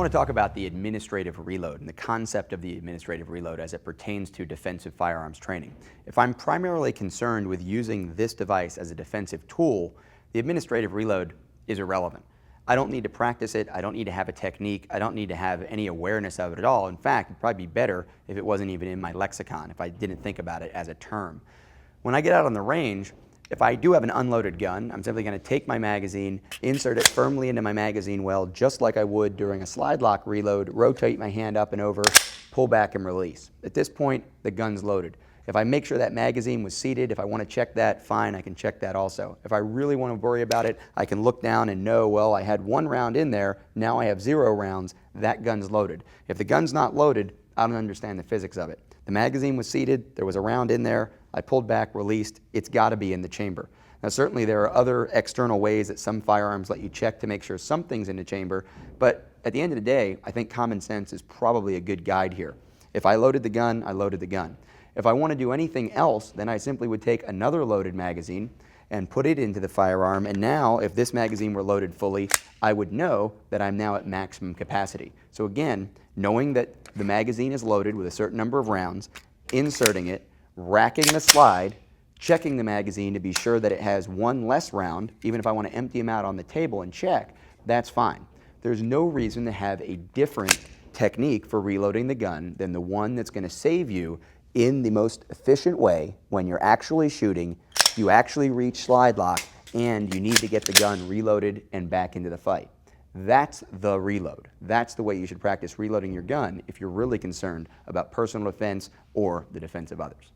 I want to talk about the administrative reload and the concept of the administrative reload as it pertains to defensive firearms training. If I'm primarily concerned with using this device as a defensive tool, the administrative reload is irrelevant. I don't need to practice it, I don't need to have a technique, I don't need to have any awareness of it at all. In fact, it'd probably be better if it wasn't even in my lexicon, if I didn't think about it as a term. When I get out on the range, if I do have an unloaded gun, I'm simply going to take my magazine, insert it firmly into my magazine well, just like I would during a slide lock reload, rotate my hand up and over, pull back and release. At this point, the gun's loaded. If I make sure that magazine was seated, if I want to check that, fine, I can check that also. If I really want to worry about it, I can look down and know, well, I had 1 round in there, now I have 0 rounds, that gun's loaded. If the gun's not loaded, I don't understand the physics of it. The magazine was seated, there was a round in there, I pulled back, released, it's got to be in the chamber. Now certainly there are other external ways that some firearms let you check to make sure something's in the chamber, but at the end of the day, I think common sense is probably a good guide here. If I loaded the gun, I loaded the gun. If I want to do anything else, then I simply would take another loaded magazine and put it into the firearm, and now if this magazine were loaded fully, I would know that I'm now at maximum capacity. So again, knowing that the magazine is loaded with a certain number of rounds, inserting it, racking the slide, checking the magazine to be sure that it has 1 less round, even if I want to empty them out on the table and check, that's fine. There's no reason to have a different technique for reloading the gun than the one that's going to save you in the most efficient way when you're actually shooting, you actually reach slide lock, and you need to get the gun reloaded and back into the fight. That's the reload. That's the way you should practice reloading your gun if you're really concerned about personal defense or the defense of others.